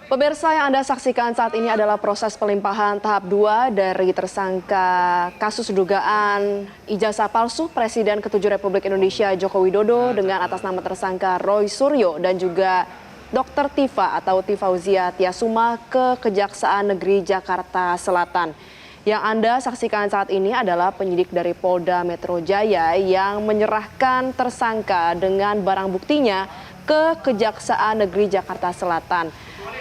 Pemirsa, yang Anda saksikan saat ini adalah proses pelimpahan tahap 2 dari tersangka kasus dugaan ijazah palsu Presiden ke-7 Republik Indonesia Joko Widodo dengan atas nama tersangka Roy Suryo dan juga Dr. Tifa atau Tifauzia Tiasuma ke Kejaksaan Negeri Jakarta Selatan. Yang Anda saksikan saat ini adalah penyidik dari Polda Metro Jaya yang menyerahkan tersangka dengan barang buktinya ke Kejaksaan Negeri Jakarta Selatan.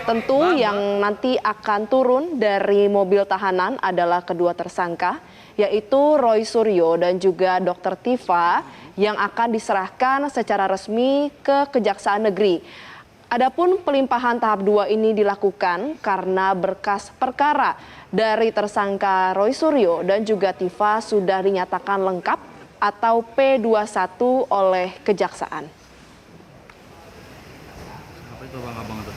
Tentu yang nanti akan turun dari mobil tahanan adalah kedua tersangka, yaitu Roy Suryo dan juga Dr. Tifa yang akan diserahkan secara resmi ke Kejaksaan Negeri. Adapun pelimpahan tahap 2 ini dilakukan karena berkas perkara dari tersangka Roy Suryo dan juga Tifa sudah dinyatakan lengkap atau P21 oleh Kejaksaan. Apa itu abang-abang itu?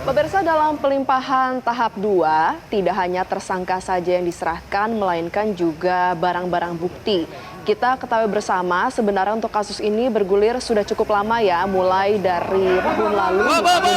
Pemirsa, dalam pelimpahan tahap 2 tidak hanya tersangka saja yang diserahkan melainkan juga barang-barang bukti. Kita ketahui bersama sebenarnya untuk kasus ini bergulir sudah cukup lama ya, mulai dari tahun lalu di tahun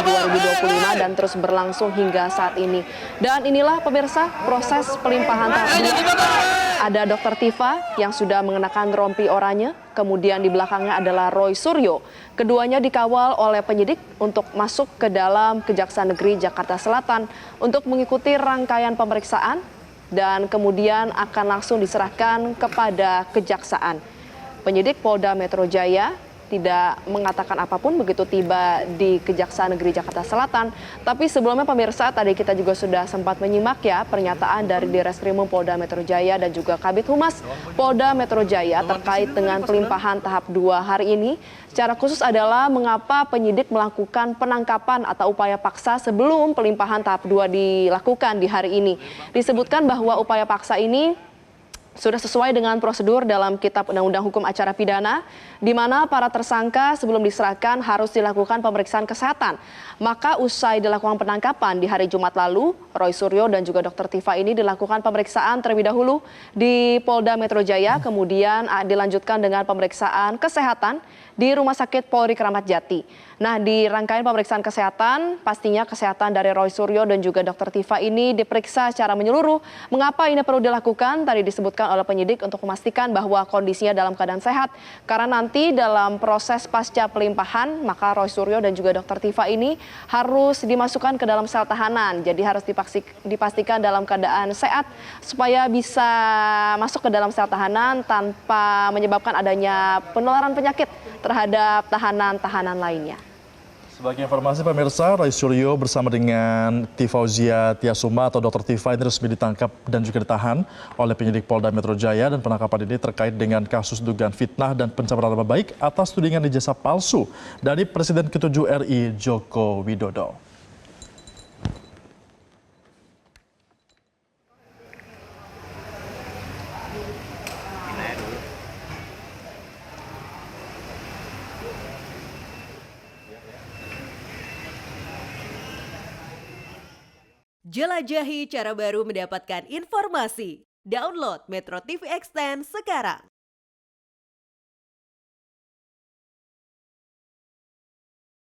2025 dan terus berlangsung hingga saat ini. Dan inilah pemirsa proses pelimpahan tahap 2. Ada Dr. Tifa yang sudah mengenakan rompi oranye, kemudian di belakangnya adalah Roy Suryo. Keduanya dikawal oleh penyidik untuk masuk ke dalam Kejaksaan Negeri Jakarta Selatan untuk mengikuti rangkaian pemeriksaan dan kemudian akan langsung diserahkan kepada Kejaksaan. Penyidik Polda Metro Jaya tidak mengatakan apapun begitu tiba di Kejaksaan Negeri Jakarta Selatan. Tapi sebelumnya pemirsa, tadi kita juga sudah sempat menyimak ya pernyataan dari Direskrimum Polda Metro Jaya dan juga Kabid Humas Polda Metro Jaya terkait dengan pelimpahan tahap 2 hari ini. Secara khusus adalah mengapa penyidik melakukan penangkapan atau upaya paksa sebelum pelimpahan tahap 2 dilakukan di hari ini. Disebutkan bahwa upaya paksa ini sudah sesuai dengan prosedur dalam Kitab Undang-Undang Hukum Acara Pidana, di mana para tersangka sebelum diserahkan harus dilakukan pemeriksaan kesehatan. Maka usai dilakukan penangkapan di hari Jumat lalu, Roy Suryo dan juga Dr. Tifa ini dilakukan pemeriksaan terlebih dahulu di Polda Metro Jaya, kemudian dilanjutkan dengan pemeriksaan kesehatan di Rumah Sakit Polri Kramat Jati. Nah, di rangkaian pemeriksaan kesehatan, pastinya kesehatan dari Roy Suryo dan juga Dr. Tifa ini diperiksa secara menyeluruh. Mengapa ini perlu dilakukan? Tadi disebutkan oleh penyidik untuk memastikan bahwa kondisinya dalam keadaan sehat. Karena nanti dalam proses pasca pelimpahan, maka Roy Suryo dan juga Dr. Tifa ini harus dimasukkan ke dalam sel tahanan. Jadi harus dipastikan dalam keadaan sehat supaya bisa masuk ke dalam sel tahanan tanpa menyebabkan adanya penularan penyakit terhadap tahanan-tahanan lainnya. Sebagai informasi pemirsa, Roy Suryo bersama dengan Tifauzia Tiasuma atau Dr. Tifa ini resmi ditangkap dan juga ditahan oleh penyidik Polda Metro Jaya, dan penangkapan ini terkait dengan kasus dugaan fitnah dan pencemaran nama baik atas tudingan ijazah palsu dari Presiden ke-7 RI Joko Widodo. Jelajahi cara baru mendapatkan informasi. Download Metro TV Extend sekarang.